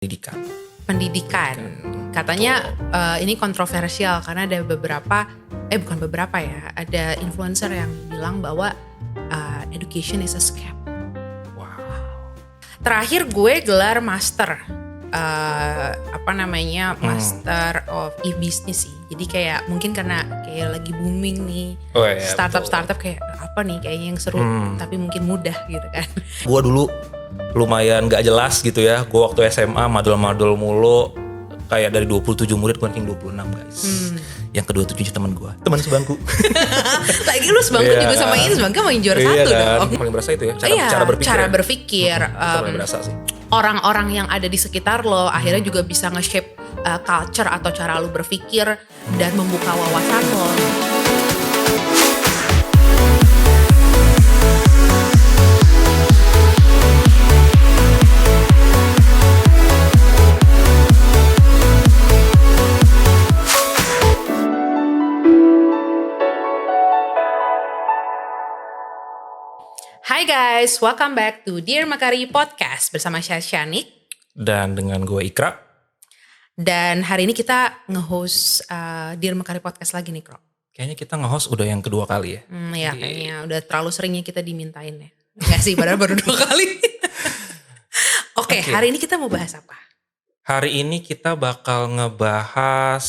Pendidikan. Pendidikan. Katanya ini kontroversial karena ada bukan beberapa ya, ada influencer yang bilang bahwa education is a scam. Wow. Terakhir gue gelar master, master of e-business sih. Jadi kayak mungkin karena kayak lagi booming nih, startup kayak apa nih kayaknya yang seru, tapi mungkin mudah gitu kan. Gue dulu lumayan gak jelas gitu ya. Gue waktu SMA madul-madul mulu. Kayak dari 27 murid gue ranking 26 guys. Yang kedua 7 teman gue, teman sebangku. Lagi lu sebangku juga sama ini, sebangku main juara satu dong. Paling berasa itu ya, cara berpikir. Itu paling berasa sih. Orang-orang yang ada di sekitar lo akhirnya juga bisa nge-shape culture atau cara lo berpikir dan membuka wawasan lo. Hai guys, welcome back to Dear Makari Podcast bersama saya Syanik. Dan dengan gue Ikra. Dan hari ini kita nge-host Dear Makari Podcast lagi nih, Kro. Kayaknya kita nge-host udah yang kedua kali ya. Ya kayaknya udah terlalu seringnya kita dimintain ya. Enggak sih, padahal baru 2 kali. Oke, hari ini kita mau bahas apa? Hari ini kita bakal ngebahas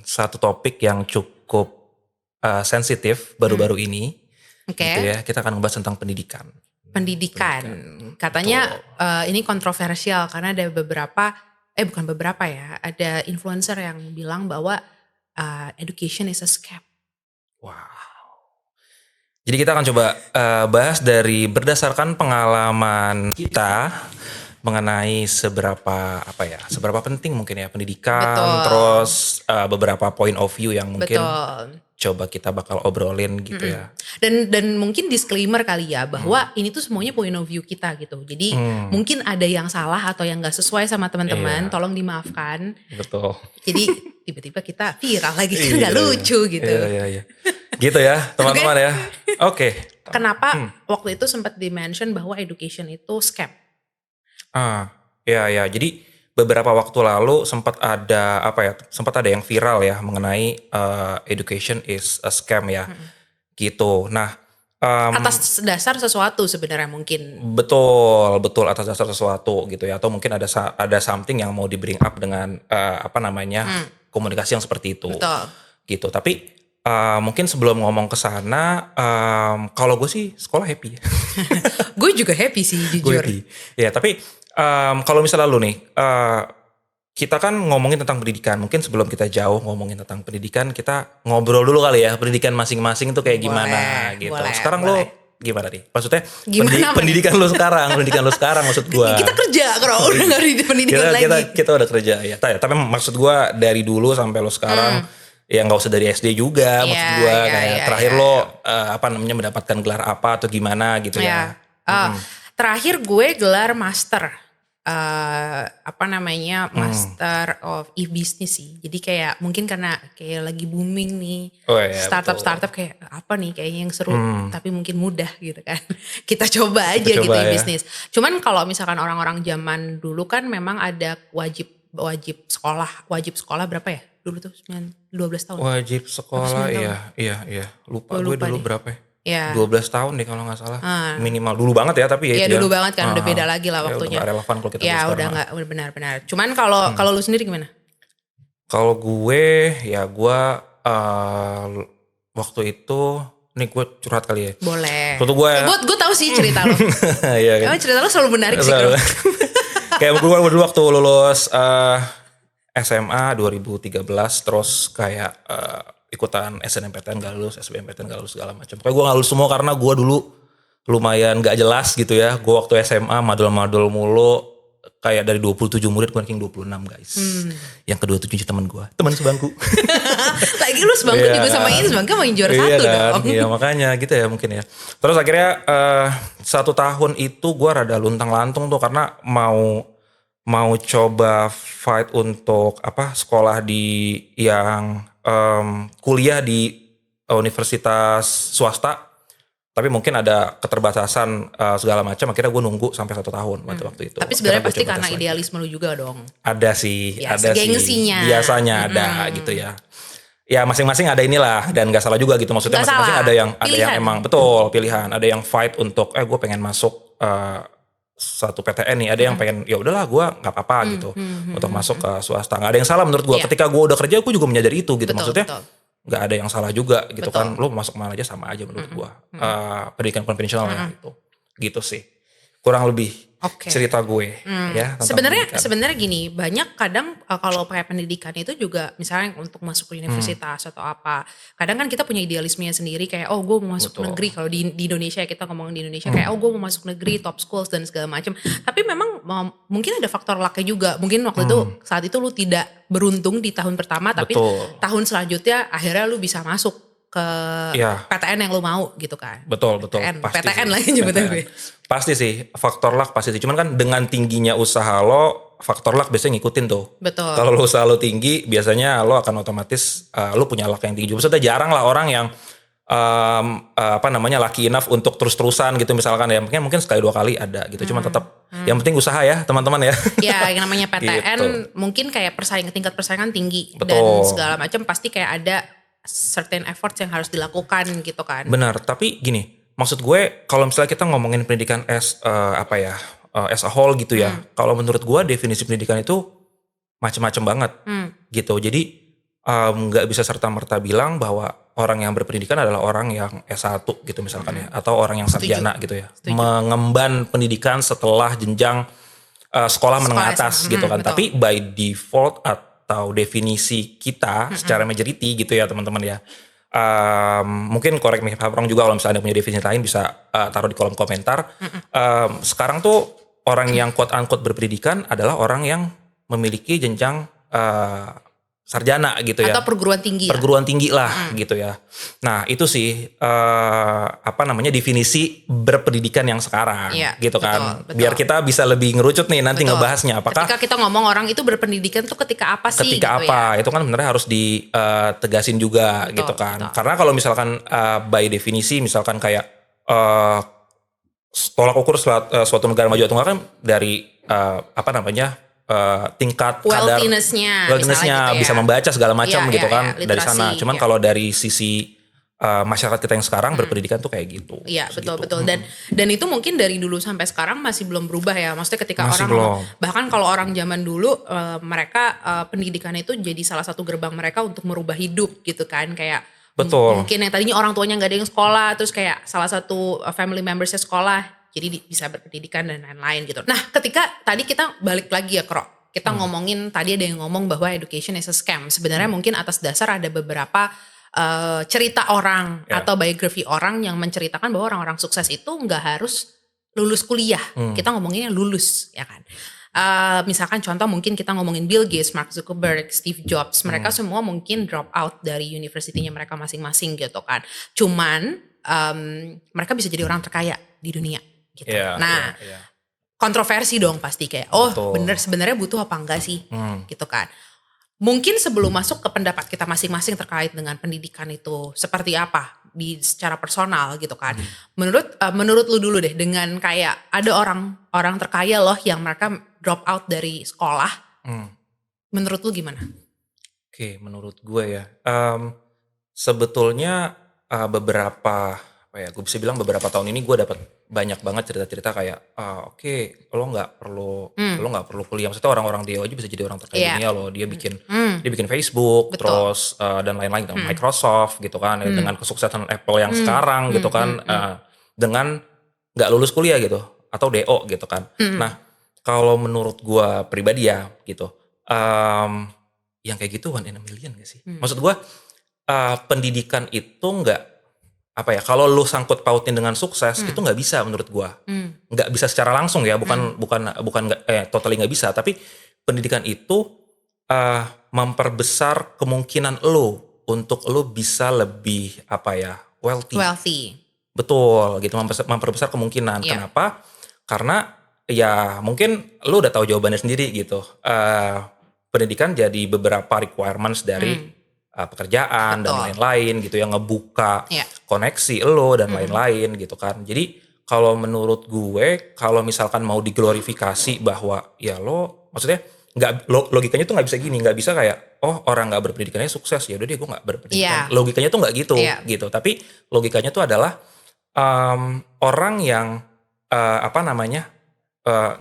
satu topik yang cukup sensitif baru-baru ini. Oke. Gitu ya, kita akan ngebahas tentang pendidikan. Pendidikan. Katanya ini kontroversial karena ada ada influencer yang bilang bahwa education is a scam. Wow. Jadi kita akan coba bahas dari berdasarkan pengalaman kita mengenai seberapa penting mungkin ya pendidikan. Betul. Terus beberapa point of view yang mungkin coba kita bakal obrolin gitu ya. Dan mungkin disclaimer kali ya bahwa ini tuh semuanya point of view kita gitu. Jadi mungkin ada yang salah atau yang gak sesuai sama teman-teman, tolong dimaafkan. Betul. Jadi tiba-tiba kita viral lagi kan gak lucu gitu. Iya. Gitu ya teman-teman ya. Oke. Kenapa waktu itu sempat di-mention bahwa education itu scam? Ya. Jadi beberapa waktu lalu sempat ada yang viral ya mengenai education is a scam ya. Gitu. Nah, atas dasar sesuatu sebenarnya mungkin. Betul atas dasar sesuatu gitu ya, atau mungkin ada something yang mau di bring up dengan komunikasi yang seperti itu. Betul. Gitu. Tapi mungkin sebelum ngomong ke sana, kalau gue sih sekolah happy. Gue juga happy sih jujur. Ya, tapi kalau misalnya lu nih, kita kan ngomongin tentang pendidikan. Mungkin sebelum kita jauh ngomongin tentang pendidikan, kita ngobrol dulu kali ya, pendidikan masing-masing tuh kayak gimana gitu. Sekarang lu gimana nih? Maksudnya pendidikan lu sekarang maksud gua. Kita kerja kalau udah gak di pendidikan lagi. Kita udah kerja ya. Tapi maksud gua dari dulu sampai lu sekarang, ya nggak usah dari SD juga, maksud gua terakhir lo mendapatkan gelar apa atau gimana gitu ya. Terakhir gue gelar master, master of e-business sih. Jadi kayak mungkin karena kayak lagi booming nih, startup kayak apa nih kayaknya yang seru, tapi mungkin mudah gitu kan. Kita coba aja gitu e-business. Cuman kalau misalkan orang-orang zaman dulu kan memang ada wajib sekolah berapa ya? Dulu tuh 12 tahun. Wajib sekolah, iya. Lupa gue dulu deh. Berapa ya? Ya. 12 tahun deh kalau gak salah. Minimal dulu banget ya, tapi ya itu dulu banget kan, udah beda lagi lah waktunya. Udah gak relevan kalau kita ya udah gak, benar-benar. Cuman kalau lu sendiri gimana? Kalau gue waktu itu, nih gue curhat kali ya. Boleh. Gue tahu sih cerita lo. Iya kan? Cerita lo selalu menarik sih, Bro. Kayak gue dulu waktu lulus SMA 2013, terus kayak ikutan SNMPTN gak lulus, SBMPTN gak lulus segala macam. Pokoknya gue gak lulus semua karena gue dulu lumayan gak jelas gitu ya. Gue waktu SMA madul-madul mulu, kayak dari 27 murid gue ranking 26 guys. Yang kedua 7 teman gue, teman sebangku. Lagi lu sebangku juga sama ini, sebangku main juara satu dong. Iya makanya gitu ya mungkin ya. Terus akhirnya 1 tahun itu gue rada luntang-lantung tuh karena mau coba fight untuk sekolah di yang kuliah di universitas swasta. Tapi mungkin ada keterbatasan segala macam, akhirnya gue nunggu sampai 1 tahun waktu itu. Tapi sebenarnya pasti karena idealisme lu juga dong. Ada sih, gengsinya. Biasanya ada gitu ya. Ya masing-masing ada inilah, dan gak salah juga gitu. Maksudnya masing-masing ada yang emang betul pilihan. Ada yang fight untuk gue pengen masuk satu PTN nih. Ada yang pengen ya udahlah gue nggak apa-apa gitu untuk masuk ke swasta. Nggak ada yang salah menurut gue. Ketika gue udah kerja, gue juga menyadari itu gitu. Maksudnya nggak ada yang salah juga gitu kan. Lo masuk mana aja sama aja menurut gue. Pendidikan konvensional ya gitu sih. Kurang lebih cerita gue ya. Sebenarnya gini, banyak kadang kalau kayak pendidikan itu juga misalnya untuk masuk ke universitas atau apa, kadang kan kita punya idealismenya sendiri kayak gue mau masuk negeri. Kalau di Indonesia, kita ngomongin di Indonesia kayak gue mau masuk negeri, top schools dan segala macam. Tapi memang mungkin ada faktor lucknya juga. Mungkin waktu itu saat itu lu tidak beruntung di tahun pertama, tapi tahun selanjutnya akhirnya lu bisa masuk ke PTN yang lu mau gitu kan. Betul. PTN lah yang nyebutnya gue. Pasti sih, faktor luck pasti sih. Cuman kan dengan tingginya usaha lo, faktor luck biasanya ngikutin tuh. Betul. Kalau lo usaha lo tinggi, biasanya lo akan otomatis lo punya luck yang tinggi. Maksudnya jarang lah orang yang lucky enough untuk terus-terusan gitu misalkan ya. Mungkin sekali 2 kali ada gitu. Cuman tetap yang penting usaha ya teman-teman ya. Ya yang namanya PTN gitu. Mungkin kayak tingkat persaingan tinggi. Betul. Dan segala macam pasti kayak ada certain efforts yang harus dilakukan gitu kan. Benar, tapi gini, maksud gue kalau misalnya kita ngomongin pendidikan as a whole gitu ya. Kalau menurut gue definisi pendidikan itu macam-macam banget gitu. Jadi nggak bisa serta-merta bilang bahwa orang yang berpendidikan adalah orang yang S1 gitu misalkan ya, atau orang yang sarjana gitu ya. Mengemban pendidikan setelah jenjang sekolah menengah atas gitu kan. Betul. Tapi by default atau definisi kita secara majority gitu ya teman-teman ya. Mungkin correct me if I'm wrong juga, kalau misalnya ada punya definisi lain bisa taruh di kolom komentar. Sekarang tuh orang yang quote unquote berpendidikan adalah orang yang memiliki jenjang sarjana gitu ya. Atau perguruan tinggi. Perguruan tinggi lah gitu ya. Nah itu sih definisi berpendidikan yang sekarang gitu kan. Betul. Biar kita bisa lebih ngerucut nih nanti ngebahasnya. Apakah ketika kita ngomong orang itu berpendidikan tuh ketika apa sih? Ketika gitu apa? Ya? Itu kan sebenarnya harus ditegasin juga gitu kan. Karena kalau misalkan by definisi misalkan kayak tolak ukur suatu negara maju atau enggak kan dari tingkat wealthiness-nya gitu ya. Bisa membaca segala macam gitu kan dari sana. Cuman kalau dari sisi masyarakat kita yang sekarang berpendidikan tuh kayak gitu. Iya, betul. Dan itu mungkin dari dulu sampai sekarang masih belum berubah ya. Maksudnya ketika bahkan kalau orang zaman dulu mereka pendidikan itu jadi salah satu gerbang mereka untuk merubah hidup gitu kan. Kayak mungkin yang tadinya orang tuanya nggak ada yang sekolah, terus kayak salah satu family membersnya sekolah, jadi bisa berpendidikan dan lain-lain gitu. Nah ketika tadi kita balik lagi ya Kro, kita ngomongin tadi ada yang ngomong bahwa education is a scam. Sebenarnya mungkin atas dasar ada beberapa cerita orang atau biografi orang yang menceritakan bahwa orang-orang sukses itu nggak harus lulus kuliah. Kita ngomonginnya lulus ya kan. Misalkan contoh mungkin kita ngomongin Bill Gates, Mark Zuckerberg, Steve Jobs. Mereka semua mungkin drop out dari universitinya mereka masing-masing gitu kan. Cuman mereka bisa jadi orang terkaya di dunia. Gitu. Kontroversi dong pasti kayak bener sebenarnya butuh apa enggak sih gitu kan. Mungkin sebelum masuk ke pendapat kita masing-masing terkait dengan pendidikan itu seperti apa secara personal gitu kan. Menurut lu dulu deh, dengan kayak ada orang terkaya loh yang mereka drop out dari sekolah. Menurut lu gimana? Oke, menurut gue ya sebetulnya gue bisa bilang beberapa tahun ini gue dapat banyak banget cerita-cerita kayak lo nggak perlu kuliah. Maksudnya orang-orang dia aja bisa jadi orang terkaya dunia loh. Dia bikin Facebook. Betul. Terus dan lain-lain Microsoft gitu kan dengan kesuksesan Apple yang sekarang gitu kan dengan nggak lulus kuliah gitu atau DO gitu kan. Nah kalau menurut gue pribadi ya gitu yang kayak gitu 1 in a million gak sih? Maksud gue pendidikan itu nggak kalau lu sangkut pautin dengan sukses itu nggak bisa menurut gua. Nggak bisa secara langsung ya, bukan totally nggak bisa, tapi pendidikan itu memperbesar kemungkinan lu untuk lu bisa lebih wealthy. Betul gitu, memperbesar kemungkinan. Kenapa? Karena ya mungkin lu udah tahu jawabannya sendiri gitu. Pendidikan jadi beberapa requirements dari pekerjaan dan lain-lain gitu yang ngebuka koneksi lo dan lain-lain gitu kan. Jadi kalau menurut gue, kalau misalkan mau diglorifikasi bahwa ya lo, maksudnya logikanya tuh nggak bisa gini, nggak bisa kayak orang nggak berpendidikannya sukses, ya udah deh gue nggak berpendidikan. Logikanya tuh nggak gitu, gitu. Tapi logikanya tuh adalah orang yang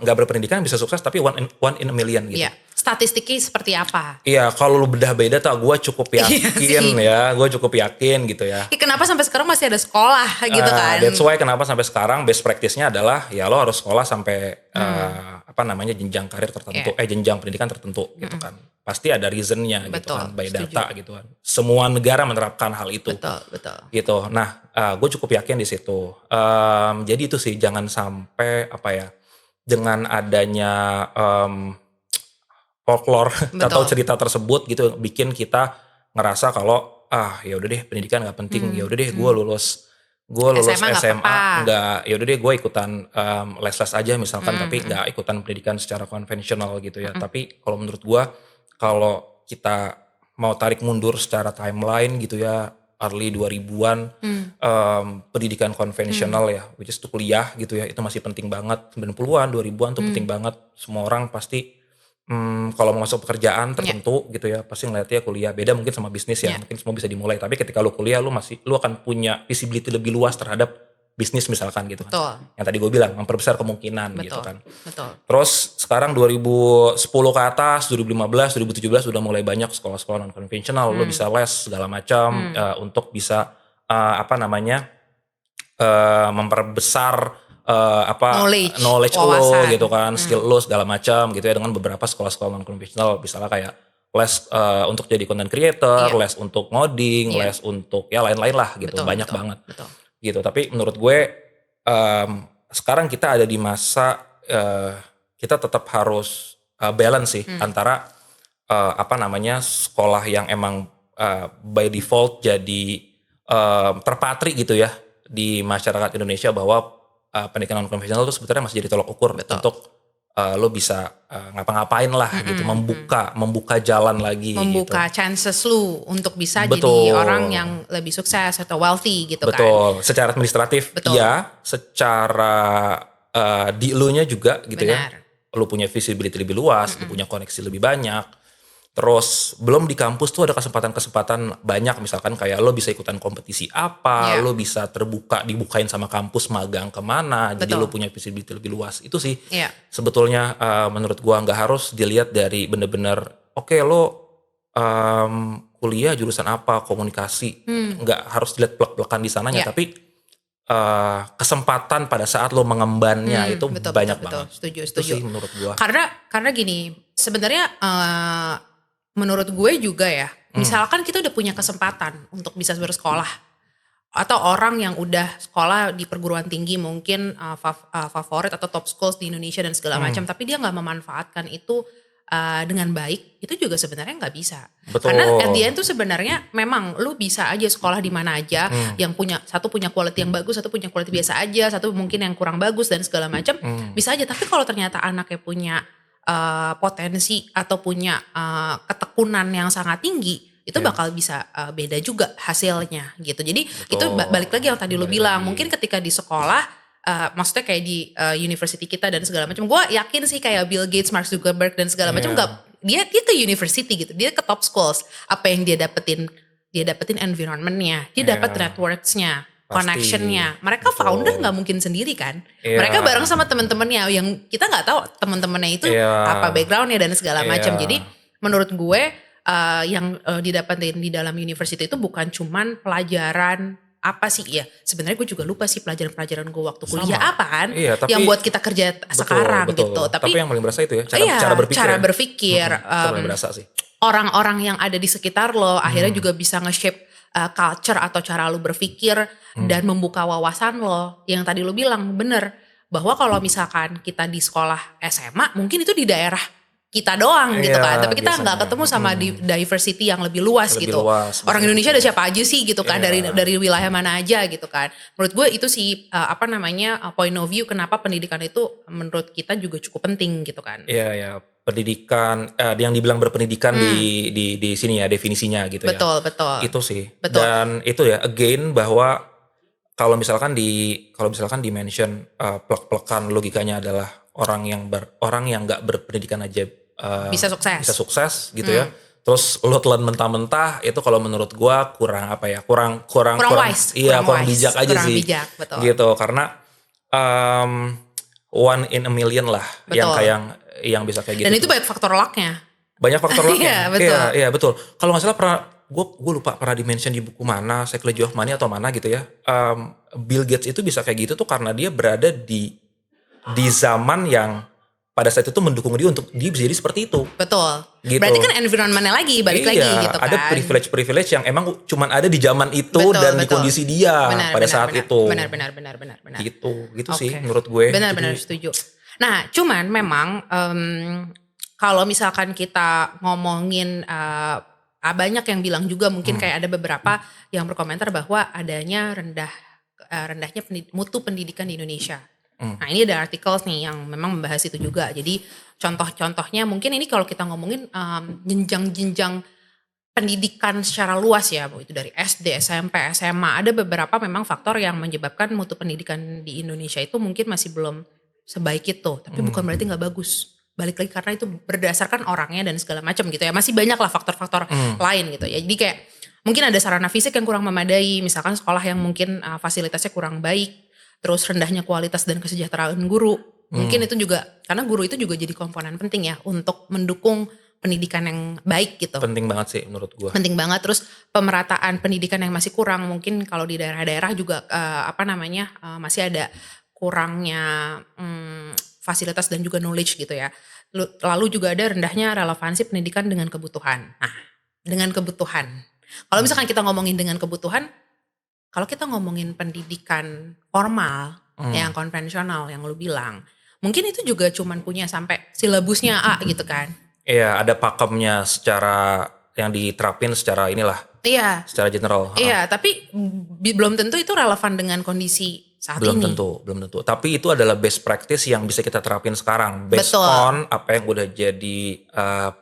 nggak berpendidikan bisa sukses, tapi one in a million gitu. Iya. Statistiknya seperti apa? Iya, kalau lu bedah beda tuh gue cukup yakin gue cukup yakin gitu ya. Kenapa sampai sekarang masih ada sekolah gitu kan? That's why kenapa sampai sekarang best practice-nya adalah ya lo harus sekolah sampai jenjang karir tertentu, jenjang pendidikan tertentu gitu kan. Pasti ada reason-nya gitu kan, by data gitu kan. Semua negara menerapkan hal itu. Betul. Gitu. Nah, gue cukup yakin di situ. Jadi itu sih, jangan sampai dengan adanya folklore atau cerita tersebut gitu bikin kita ngerasa kalau ya udah deh pendidikan nggak penting, ya udah deh gue lulus SMA nggak, ya udah deh gue ikutan les-les aja misalkan, tapi nggak ikutan pendidikan secara konvensional gitu ya. Tapi kalau menurut gue, kalau kita mau tarik mundur secara timeline gitu ya, early 2000-an pendidikan konvensional ya, which is tuh kuliah gitu ya, itu masih penting banget. 90-an 2000-an tuh penting banget. Semua orang pasti kalau mau masuk pekerjaan tertentu gitu ya, pasti ngeliatnya kuliah. Beda mungkin sama bisnis ya, mungkin semua bisa dimulai. Tapi ketika lu kuliah, lu akan punya visibility lebih luas terhadap bisnis misalkan gitu kan. Yang tadi gue bilang, memperbesar kemungkinan gitu kan. Terus sekarang 2010 ke atas, 2015, 2017 udah mulai banyak sekolah-sekolah non konvensional. Lu bisa les segala macam untuk bisa memperbesar knowledge lo gitu kan, skill lo segala macam gitu ya, dengan beberapa sekolah-sekolah non konvensional, misalnya kayak les untuk jadi content creator, les untuk ngoding, les untuk ya lain-lain lah gitu, banyak banget gitu. Tapi menurut gue sekarang kita ada di masa kita tetap harus balance sih antara sekolah yang emang by default jadi terpatri gitu ya di masyarakat Indonesia, bahwa pendidikan non konvensional itu sebetulnya masih jadi tolok ukur untuk lo bisa ngapa-ngapain lah gitu, membuka jalan lagi, membuka gitu. Chances lu untuk bisa jadi orang yang lebih sukses atau wealthy gitu kan. Secara administratif iya, secara di lu-nya juga gitu. Benar. Ya, lu punya visibility lebih luas, lu punya koneksi lebih banyak. Terus belum di kampus tuh ada kesempatan-kesempatan banyak, misalkan kayak lo bisa ikutan kompetisi apa, lo bisa dibukain sama kampus magang kemana, jadi lo punya visibility lebih luas. Itu sih sebetulnya menurut gua nggak harus dilihat dari bener-bener lo kuliah jurusan apa, komunikasi, nggak harus dilihat plek-plekan di sananya, tapi kesempatan pada saat lo mengembannya itu banyak banget. Setuju. Itu sih menurut gua. Karena gini, sebenarnya menurut gue juga ya, misalkan kita udah punya kesempatan untuk bisa bersekolah, atau orang yang udah sekolah di perguruan tinggi mungkin favorit atau top schools di Indonesia dan segala macam, tapi dia nggak memanfaatkan itu dengan baik, itu juga sebenarnya nggak bisa. Betul. Karena at the end tuh sebenarnya memang lu bisa aja sekolah di mana aja, yang satu punya quality yang bagus, satu punya quality biasa aja, satu mungkin yang kurang bagus dan segala macam, bisa aja. Tapi kalau ternyata anaknya punya potensi atau punya ketekunan yang sangat tinggi, itu bakal bisa beda juga hasilnya gitu. Jadi itu balik lagi yang tadi lu bilang, mungkin ketika di sekolah, maksudnya kayak di university kita dan segala macam, gue yakin sih kayak Bill Gates, Mark Zuckerberg dan segala macam, dia ke university gitu, dia ke top schools, apa yang dia dapetin environmentnya, dia dapat networks-nya, connection-nya. Mereka founder nggak mungkin sendiri kan. Mereka bareng sama teman-temannya yang kita nggak tahu teman-temannya itu apa background-nya dan segala macam. Jadi menurut gue yang didapetin di dalam university itu bukan cuman pelajaran apa sih ya. Sebenarnya gue juga lupa sih pelajaran gue waktu kuliah apa kan. Yang buat kita kerja sekarang gitu. Tapi yang paling berasa itu ya, cara berpikir. Cara berpikir. Paling berasa sih. Orang-orang yang ada di sekitar lo akhirnya juga bisa nge-shape culture atau cara lo berpikir dan membuka wawasan lo. Yang tadi lo bilang bener, bahwa kalau misalkan kita di sekolah SMA mungkin itu di daerah kita doang gitu kan, tapi kita nggak ketemu sama diversity yang lebih luas gitu. Orang Indonesia ada siapa aja sih gitu kan, dari wilayah mana aja gitu kan. Menurut gue itu sih point of view kenapa pendidikan itu menurut kita juga cukup penting gitu kan. Iya. Pendidikan yang dibilang berpendidikan di sini ya definisinya gitu. Betul. Itu sih. Betul. Dan itu ya again bahwa kalau misalkan di mention plek-plekan logikanya adalah orang yang nggak berpendidikan aja bisa sukses gitu ya. Terus lo telan mentah-mentah itu kalau menurut gua kurang wise, kurang bijak aja kurang sih. Bijak, betul. Gitu karena one in a million lah yang bisa kayak gitu. Dan itu banyak faktor lucknya. Banyak faktor lucknya. Iya, betul. Iya, betul. Kalau nggak salah gue lupa pernah di-mention di buku mana, Psychology of Money atau mana gitu ya. Bill Gates itu bisa kayak gitu tuh karena dia berada di zaman yang pada saat itu mendukung dia untuk dia bisa jadi seperti itu. Betul. Gitu. Berarti kan environment-nya balik lagi gitu kan. Ada privilege yang emang cuman ada di zaman itu dan di kondisi dia pada saat itu. Benar. Gitu sih menurut gue. Benar setuju. Nah, cuman memang kalau misalkan kita ngomongin banyak yang bilang juga mungkin kayak ada beberapa yang berkomentar bahwa adanya rendahnya mutu pendidikan di Indonesia. Nah, ini ada artikel nih yang memang membahas itu juga. Jadi contoh-contohnya mungkin ini kalau kita ngomongin jenjang-jenjang pendidikan secara luas ya, itu dari SD, SMP, SMA, ada beberapa memang faktor yang menyebabkan mutu pendidikan di Indonesia itu mungkin masih belum sebaik itu, tapi bukan berarti nggak bagus. Balik lagi karena itu berdasarkan orangnya dan segala macam gitu ya. Masih banyak lah faktor-faktor lain gitu ya. Jadi kayak mungkin ada sarana fisik yang kurang memadai, misalkan sekolah yang mungkin fasilitasnya kurang baik. Terus rendahnya kualitas dan kesejahteraan guru. Mungkin itu juga, karena guru itu juga jadi komponen penting ya untuk mendukung pendidikan yang baik gitu. Penting banget sih menurut gua. Penting banget. Terus pemerataan pendidikan yang masih kurang. Mungkin kalau di daerah-daerah juga masih ada kurangnya fasilitas dan juga knowledge gitu ya. Lalu juga ada rendahnya relevansi pendidikan dengan kebutuhan. Nah, dengan kebutuhan. Kalau misalkan kita ngomongin dengan kebutuhan, kalau kita ngomongin pendidikan formal yang konvensional yang lu bilang, mungkin itu juga cuman punya sampai silabusnya A gitu kan. Iya, ada pakemnya secara yang diterapin secara inilah. Iya. Secara general. Iya, tapi belum tentu itu relevan dengan kondisi saat belum ini. Belum tentu. Tapi itu adalah best practice yang bisa kita terapin sekarang. Based on apa yang udah jadi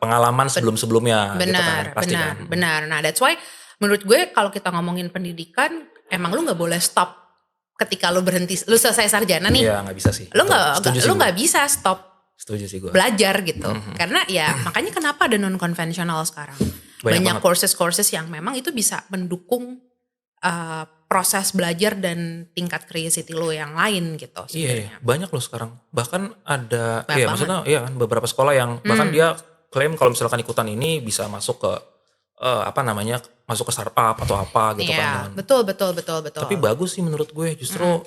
pengalaman sebelum-sebelumnya. Benar, gitu kan, benar. Nah, that's why menurut gue kalau kita ngomongin pendidikan, emang lu nggak boleh stop ketika lu berhenti, lu selesai sarjana nih. Iya, nggak bisa sih. Lu nggak bisa stop. Setuju sih gue. Belajar gitu. Karena ya makanya kenapa ada non konvensional sekarang. Banyak courses yang memang itu bisa mendukung proses belajar dan tingkat curiosity lo yang lain gitu. Iya, banyak loh sekarang. Bahkan ada, maksudnya kan beberapa sekolah yang bahkan dia klaim kalau misalkan ikutan ini bisa masuk ke masuk ke startup atau apa gitu kan. Betul. Tapi bagus sih menurut gue, justru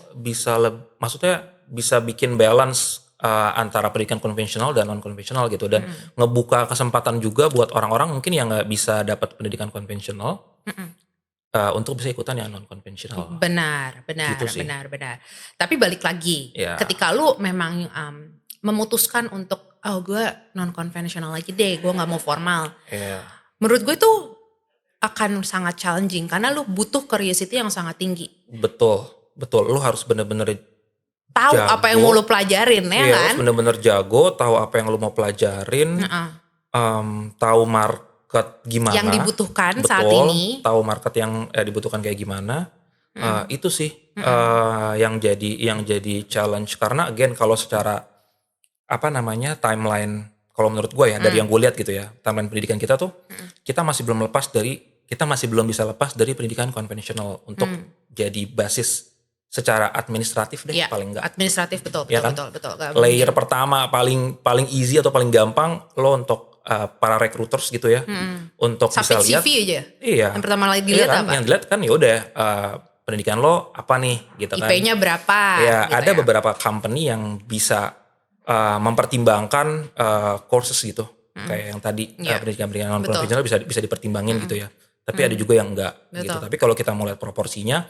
maksudnya bisa bikin balance antara pendidikan konvensional dan non konvensional gitu, dan ngebuka kesempatan juga buat orang-orang mungkin yang nggak bisa dapat pendidikan konvensional untuk bisa ikutan yang non konvensional. Benar. Tapi balik lagi, ketika lu memang memutuskan untuk gue non konvensional lagi deh, gue nggak mau formal. Menurut gue itu akan sangat challenging karena lu butuh curiosity yang sangat tinggi. Betul. Lu harus bener-bener tahu jago, apa yang mau lu pelajarin ya kan? Harus bener-bener jago, tahu apa yang lu mau pelajarin, tahu market gimana yang dibutuhkan saat ini. Tahu market yang dibutuhkan kayak gimana. Itu sih yang jadi challenge, karena again kalau secara timeline, kalau menurut gue ya dari yang gue lihat gitu ya, timeline pendidikan kita tuh kita masih belum bisa lepas dari pendidikan konvensional untuk jadi basis secara administratif deh, paling enggak. Administratif betul. Layer pertama paling easy atau paling gampang lo untuk para recruiters gitu ya, untuk sampai bisa lihat. CV aja. Iya. Yang pertama lagi dilihat kan? apa? Yang dilihat kan ya udah pendidikan lo apa nih gitu kan. IP-nya berapa? Ya, gitu ada beberapa company yang bisa mempertimbangkan courses gitu. Kayak yang tadi pendidikan non konvensional bisa dipertimbangin gitu ya. Tapi ada juga yang enggak gitu. Tapi kalau kita mau lihat proporsinya,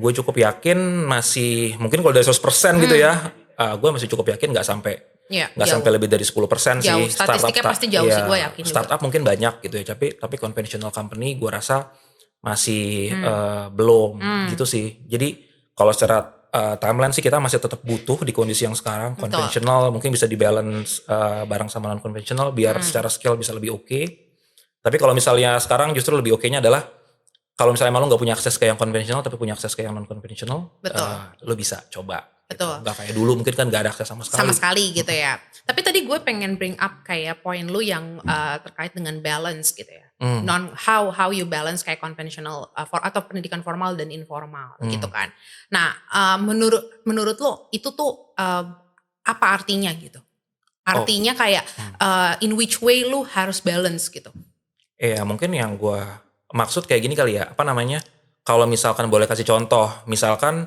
gue cukup yakin masih, mungkin kalau dari 100% gitu ya, gue masih cukup yakin nggak sampai lebih dari 10% sih. Statistiknya pasti jauh sih, gue yakin. Startup juga mungkin banyak gitu ya, tapi conventional company gue rasa masih belum gitu sih. Jadi kalau secara timeline sih kita masih tetap butuh di kondisi yang sekarang. Konvensional mungkin bisa dibalance bareng sama non konvensional biar secara skill bisa lebih oke. Tapi kalau misalnya sekarang justru lebih oke-nya adalah kalau misalnya emang lo nggak punya akses ke yang konvensional tapi punya akses ke yang non konvensional, lo bisa coba. Betul. Gitu. Gak kayak dulu mungkin kan gak ada akses sama sekali. Sama sekali gitu ya. Tapi tadi gue pengen bring up kayak poin lu yang terkait dengan balance gitu ya. How you balance kayak konvensional atau pendidikan formal dan informal gitu kan. Nah menurut lo itu tuh apa artinya gitu? Artinya kayak in which way lu harus balance gitu. Iya mungkin yang gue maksud kayak gini kali ya. Apa namanya? Kalau misalkan boleh kasih contoh. Misalkan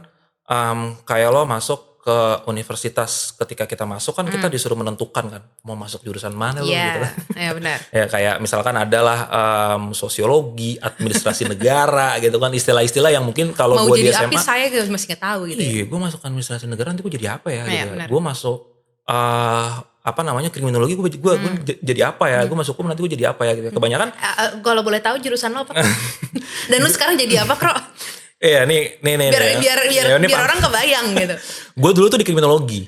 kayak lo masuk ke universitas, ketika kita masuk kan kita disuruh menentukan kan mau masuk jurusan mana lo gitu kan. Iya benar. Ya kayak misalkan adalah sosiologi, administrasi negara gitu kan, istilah-istilah yang mungkin kalau gue di SMA. Mau jadi apa saya masih gak tahu gitu. Iya, gue masuk administrasi negara nanti gue jadi apa ya gitu. Gue masuk apa namanya kriminologi gue jadi apa ya, gue masuk hukum nanti gue jadi apa ya gitu. Kebanyakan kalau boleh tahu jurusan lo apa? Dan lu sekarang jadi apa, Kro? Iya nih. Biar orang kebayang gitu. Gue dulu tuh di kriminologi.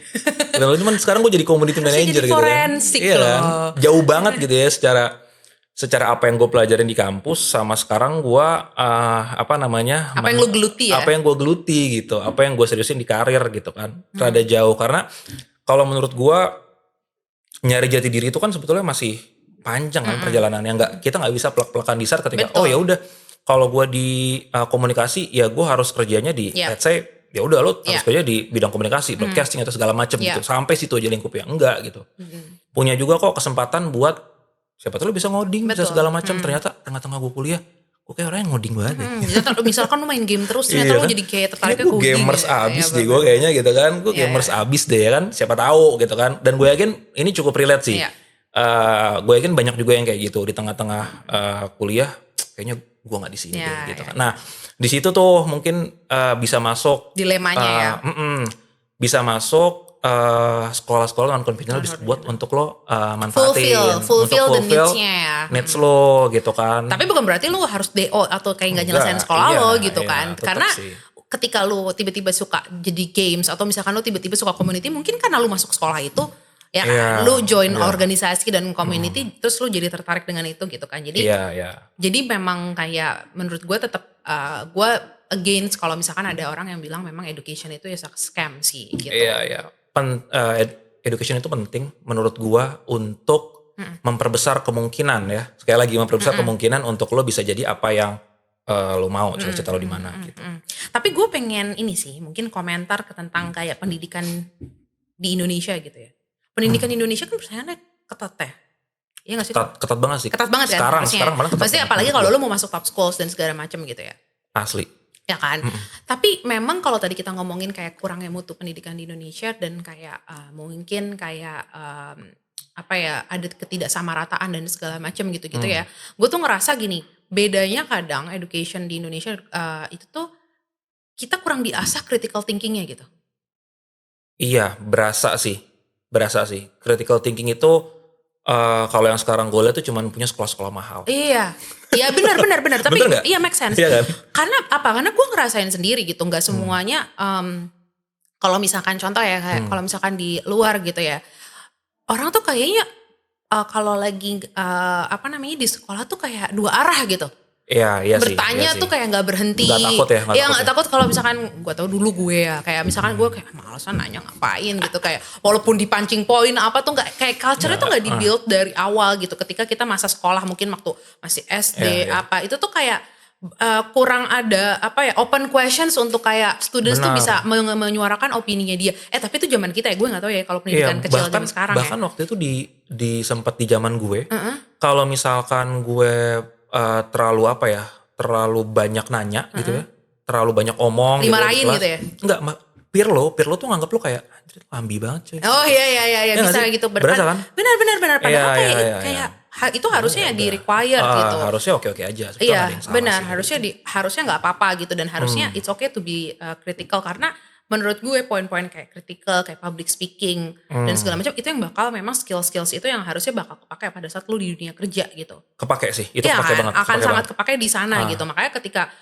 Cuman sekarang gue jadi community manager gitu kan. Iya kan. Jauh banget gitu ya secara apa yang gue pelajarin di kampus sama sekarang gue apa yang lu geluti ya? Apa yang gue geluti gitu. Apa yang gue seriusin di karir gitu kan. Rada jauh karena kalau menurut gue nyari jati diri itu kan sebetulnya masih panjang kan perjalanannya. Kita nggak bisa plek-plekan di start ketika oh ya udah. Kalau gue di komunikasi ya gue harus kerjanya di let's say ya udah lo harus kerja di bidang komunikasi, broadcasting atau segala macam gitu. Sampai situ aja lingkupnya enggak gitu. Punya juga kok kesempatan buat siapa tuh lo bisa ngoding, bisa segala macam. Ternyata tengah-tengah gue kuliah, gue kayak orang yang ngoding banget. Misalkan lo main game terus ternyata lo jadi kayak tertarik ke coding. Gamers abis deh gue kayaknya gitu kan. Gue gamers abis deh ya kan. Siapa tahu gitu kan. Dan gue yakin ini cukup relate sih. Gue yakin banyak juga yang kayak gitu di tengah-tengah kuliah kayaknya gue nggak di sini deh gitu kan. Nah di situ tuh mungkin bisa masuk dilemanya bisa masuk sekolah-sekolah non konvensional bisa buat untuk lo manfaatin fulfill the needs lo gitu kan. Tapi bukan berarti lo harus DO atau kayak nggak nyelesain sekolah lo gitu kan. Karena ketika lo tiba-tiba suka jadi games atau misalkan lo tiba-tiba suka community mungkin karena lo masuk sekolah itu ya kan, lu join organisasi dan community terus lu jadi tertarik dengan itu gitu kan. Jadi jadi memang kayak menurut gue tetap gue against kalau misalkan ada orang yang bilang memang education itu ya scam sih gitu. Education itu penting menurut gue untuk memperbesar kemungkinan ya. Sekali lagi memperbesar kemungkinan untuk lo bisa jadi apa yang lo mau, cita-cita lo di mana gitu. Tapi gue pengen ini sih mungkin komentar tentang kayak pendidikan di Indonesia gitu ya. Pendidikan Indonesia kan persaingannya ketat ya. Iya gak sih? Ketat banget sih. Ketat banget kan? Sekarang malah ketat. Pasti apalagi kalau lu mau masuk top schools dan segala macam gitu ya. Asli. Ya kan? Tapi memang kalau tadi kita ngomongin kayak kurangnya mutu pendidikan di Indonesia dan kayak mungkin kayak ada ketidaksamarataan dan segala macam gitu-gitu ya. Gue tuh ngerasa gini, bedanya kadang education di Indonesia itu tuh kita kurang diasah critical thinkingnya gitu. Iya, berasa sih. Critical thinking itu kalau yang sekarang gue lihat tuh cuman punya sekolah-sekolah mahal. Iya benar. Tapi iya make sense. Iya kan? Karena gue ngerasain sendiri gitu. Gak semuanya kalau misalkan contoh ya kayak kalau misalkan di luar gitu ya. Orang tuh kayaknya kalau lagi di sekolah tuh kayak dua arah gitu. Iya bertanya sih, tuh kayak nggak berhenti. Nggak takut ya? Nggak takut kalau misalkan gue tahu dulu gue ya kayak misalkan gue kayak malesan nanya ngapain gitu kayak walaupun dipancing poin apa tuh nggak kayak culture-nya tuh nggak dibuild dari awal gitu ketika kita masa sekolah mungkin waktu masih SD itu tuh kayak kurang ada open questions untuk kayak students tuh bisa menyuarakan opininya dia. Tapi itu zaman kita ya gue nggak tahu ya kalau pendidikan kecil zaman sekarang bahkan waktu itu di sempat di zaman gue kalau misalkan gue terlalu banyak nanya gitu ya, terlalu banyak omong dimarahin gitu ya? Enggak, peer lo tuh nganggap lo kayak lambi banget cuy. Oh iya bisa gitu. Berasa kan? Benar padahal kayak itu harusnya di required gitu. Harusnya oke aja. Iya benar harusnya nggak apa-apa gitu dan harusnya it's okay to be critical karena menurut gue poin-poin kayak critical, kayak public speaking dan segala macam itu yang bakal memang skills itu yang harusnya bakal kepake pada saat lu di dunia kerja gitu. Kepake sih, itu kepake kan? banget. Akan sangat kepake di sana gitu. Makanya ketika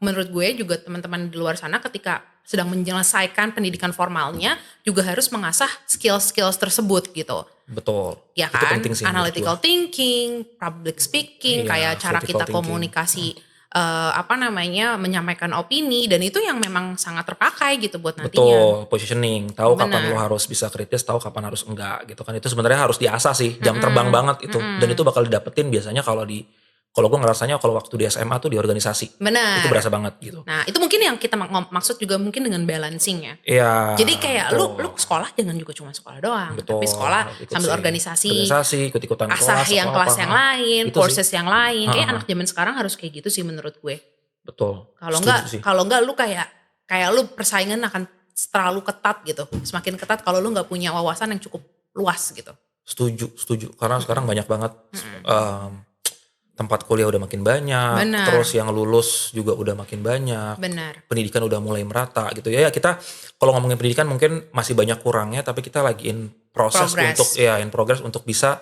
menurut gue juga teman-teman di luar sana ketika sedang menyelesaikan pendidikan formalnya juga harus mengasah skills tersebut gitu. Betul. Ya kan? Itu penting sih, analytical thinking, public speaking, kayak cara kita komunikasi menyampaikan opini, dan itu yang memang sangat terpakai gitu buat nantinya. Betul, positioning, tahu kapan lo harus bisa kritis, tahu kapan harus enggak gitu kan. Itu sebenarnya harus diasah sih, jam terbang banget itu. Dan itu bakal didapetin biasanya kalau gue ngerasanya kalau waktu di SMA tuh di organisasi. Benar. Itu berasa banget gitu. Nah, itu mungkin yang kita maksud juga mungkin dengan balancing ya. Iya. Jadi kayak lu sekolah jangan juga cuma sekolah doang, tapi sekolah sambil organisasi, ikut-ikutan asah kelas, yang kelas yang lain, courses yang lain. Kayak anak zaman sekarang harus kayak gitu sih menurut gue. Betul. Kalau enggak lu kayak lu persaingan akan terlalu ketat gitu. Semakin ketat kalau lu nggak punya wawasan yang cukup luas gitu. Setuju. Karena sekarang banyak banget tempat kuliah udah makin banyak, terus yang lulus juga udah makin banyak. Benar. Pendidikan udah mulai merata gitu ya. Kita kalau ngomongin pendidikan mungkin masih banyak kurangnya, tapi kita lagi in progress untuk bisa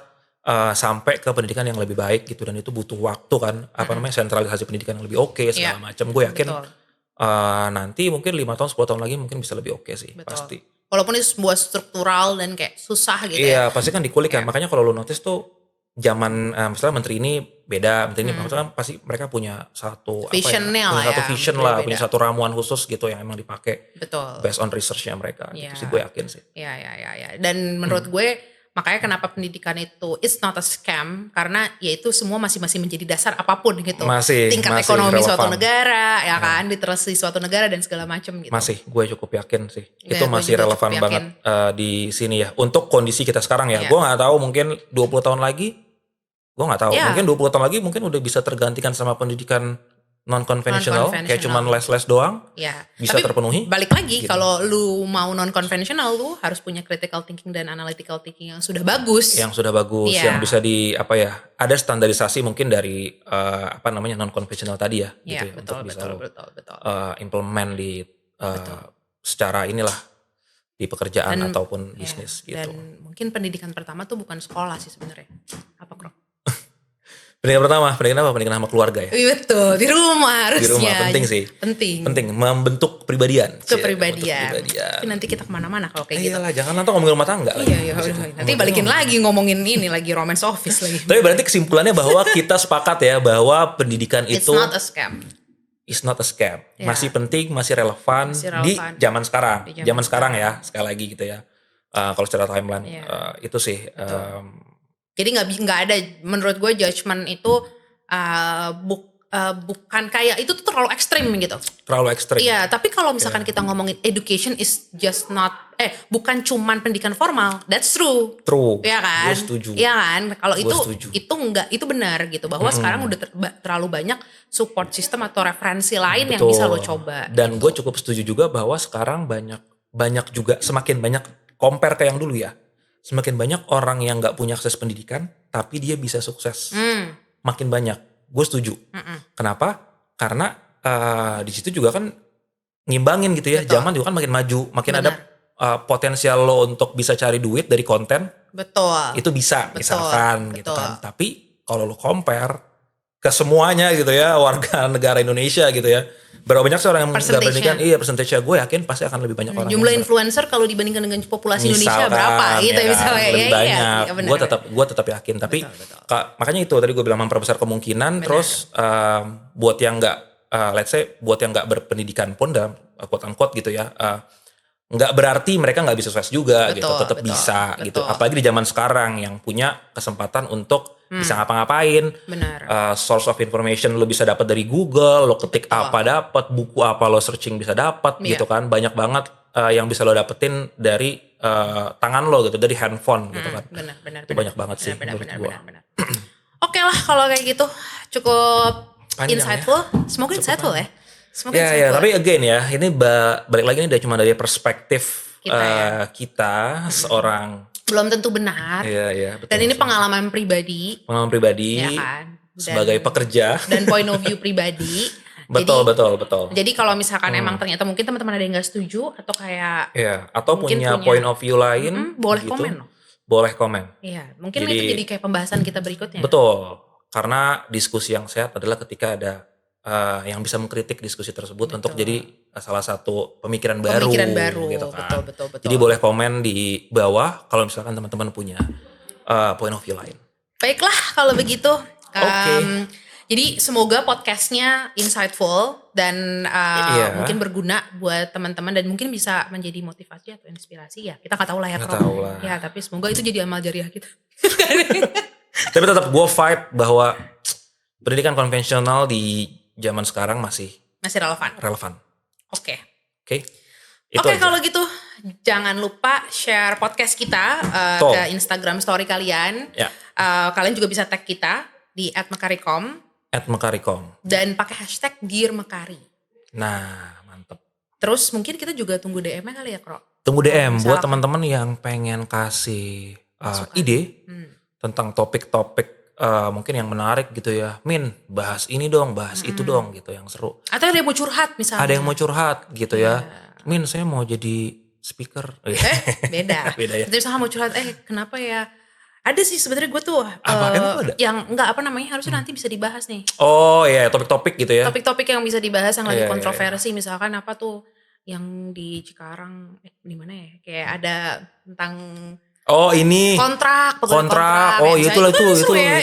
sampai ke pendidikan yang lebih baik gitu, dan itu butuh waktu kan, sentralisasi pendidikan yang lebih oke segala macam. Gue yakin nanti mungkin 5 tahun 10 tahun lagi mungkin bisa lebih oke sih. Betul. Pasti. Walaupun itu sebuah struktural dan kayak susah gitu ya. Iya, pasti kan dikulik kan. Makanya kalau lu notice tuh zaman misalnya menteri ini beda, menteri ini maksudnya kan pasti mereka punya satu vision punya satu ramuan khusus gitu yang emang dipakai. Betul. Based on research-nya mereka. Gitu sih, gue yakin sih. Iya. Dan menurut gue makanya kenapa pendidikan itu it's not a scam, karena ya itu semua masih menjadi dasar apapun gitu. Tingkat ekonomi relevan. Suatu negara ya kan, literasi suatu negara dan segala macam gitu. Gue cukup yakin sih. Itu masih relevan banget di sini ya. Untuk kondisi kita sekarang ya. Gue gak tahu mungkin 20 tahun lagi. Gue gak tahu. Mungkin 20 tahun lagi mungkin udah bisa tergantikan sama pendidikan non-conventional, kayak cuman les-les doang, bisa tapi terpenuhi. Balik lagi, gitu. Kalau lu mau non-conventional, lu harus punya critical thinking dan analytical thinking yang sudah bagus. Yang bisa ada standarisasi mungkin dari non-conventional tadi ya, gitu ya, betul, untuk bisa betul. Implement di secara inilah di pekerjaan ataupun bisnis gitu. Dan mungkin pendidikan pertama tuh bukan sekolah sih sebenarnya. Apa Krok? Pendidikan sama keluarga ya. Betul, di rumah harusnya. Di rumah penting sih. Penting membentuk kepribadian. Tapi nanti kita kemana-mana kalau kayak gitu. Iyalah, jangan nanti ngomongin rumah tangga. Iya. Nanti balikin lagi ngomongin ini lagi romance office lagi. Tapi berarti kesimpulannya bahwa kita sepakat ya bahwa pendidikan itu It's not a scam. Masih penting, masih relevan di zaman sekarang. Zaman sekarang ya, sekali lagi gitu ya. Kalau secara timeline itu sih. Jadi nggak ada, menurut gue judgement itu bukan kayak itu tuh terlalu ekstrim gitu. Terlalu ekstrim. Iya, tapi kalau misalkan kita ngomongin education is just not bukan cuman pendidikan formal, that's true. Iya kan? Gue setuju. Iya kan? Kalau itu enggak, itu benar gitu, bahwa sekarang udah terlalu banyak support system atau referensi lain yang bisa lo coba. Dan gue cukup setuju juga bahwa sekarang banyak juga, semakin banyak compare ke yang dulu ya. Semakin banyak orang yang gak punya akses pendidikan, tapi dia bisa sukses. Makin banyak. Gue setuju. Kenapa? Karena di situ juga kan ngimbangin gitu ya. Zaman juga kan makin maju. Makin ada potensial lo untuk bisa cari duit dari konten. Betul. Itu bisa, misalkan gitu kan. Tapi kalau lo compare ke semuanya gitu ya, warga negara Indonesia gitu ya. Berapa banyak sih orang yang gak pendidikan? Iya, persentase gue yakin pasti akan lebih banyak orang. Jumlah influencer kalau dibandingkan dengan populasi Indonesia berapa gitu ya misalnya. Lebih banyak. Gue tetap yakin. Tapi makanya itu tadi gue bilang memperbesar kemungkinan. Terus buat yang gak, let's say buat yang gak berpendidikan pun dalam quote unquote gitu ya. Nggak berarti mereka nggak bisa sukses juga gitu, tetap bisa gitu. Apalagi di zaman sekarang yang punya kesempatan untuk bisa ngapa-ngapain. Source of information lo bisa dapat dari Google, lo ketik apa dapat, buku apa lo searching bisa dapat gitu kan. Banyak banget yang bisa lo dapetin dari tangan lo gitu, dari handphone gitu kan. Itu banyak banget sih menurut gue. Oke lah kalau kayak gitu, cukup panjang insightful. Semoga insightful ya. Ya, tapi again ya, ini balik lagi ini udah cuma dari perspektif kita seorang, belum tentu benar. Iya, betul. Dan ini pengalaman pribadi. Ya kan? Sebagai pekerja. Dan point of view pribadi. Betul. Jadi kalau misalkan emang ternyata mungkin teman-teman ada yang nggak setuju atau kayak atau punya point of view lain, boleh gitu, komen loh. Boleh komen. Iya, mungkin itu jadi kayak pembahasan kita berikutnya. Betul. Karena diskusi yang sehat adalah ketika ada yang bisa mengkritik diskusi tersebut untuk jadi salah satu pemikiran baru gitu kan. Betul. Jadi boleh komen di bawah kalau misalkan teman-teman punya point of view lain. Baiklah kalau begitu. Jadi semoga podcastnya insightful dan mungkin berguna buat teman-teman dan mungkin bisa menjadi motivasi atau inspirasi ya. Kita nggak tahu lah ya, Ya, tapi semoga itu jadi amal jariah kita. Tapi tetap gue fight bahwa pendidikan konvensional di zaman sekarang masih relevan. Oke, kalau gitu jangan lupa share podcast kita ke Instagram story kalian. Ya. Kalian juga bisa tag kita di @mekarikom. Dan pakai hashtag Dear Mekari. Nah, mantep. Terus mungkin kita juga tunggu DM-nya kali ya, Kro. Tunggu DM buat teman-teman yang pengen kasih ide tentang topik-topik mungkin yang menarik gitu ya. Min, bahas ini dong, bahas itu dong gitu yang seru. Atau ada yang mau curhat misalnya. Ada yang mau curhat gitu ya. Min, saya mau jadi speaker. Beda. Beda ya. Jadi misalnya mau curhat, kenapa ya? Ada sih sebenarnya gue tuh ada? yang enggak harusnya nanti bisa dibahas nih. Oh iya, topik-topik gitu ya. Topik-topik yang bisa dibahas yang lagi kontroversi misalkan apa tuh yang di Cikarang di mana ya? Kayak ada tentang ini kontrak. Oh, itu lagi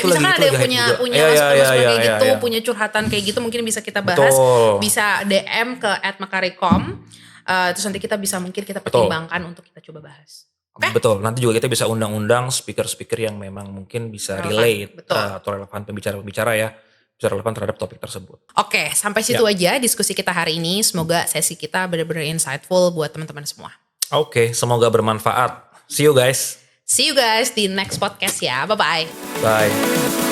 misalkan ada yang punya kayak gitu, punya curhatan kayak gitu mungkin bisa kita bahas. Betul. Bisa DM ke @mekarikom. Terus nanti mungkin kita pertimbangkan untuk kita coba bahas. Okay? Betul, nanti juga kita bisa undang-undang speaker-speaker yang memang mungkin bisa relate atau relevan pembicara-pembicara ya, bisa relevan terhadap topik tersebut. Oke, sampai situ aja diskusi kita hari ini. Semoga sesi kita benar-benar insightful buat teman-teman semua. Oke, semoga bermanfaat. See you guys di next podcast ya. Bye-bye. Bye.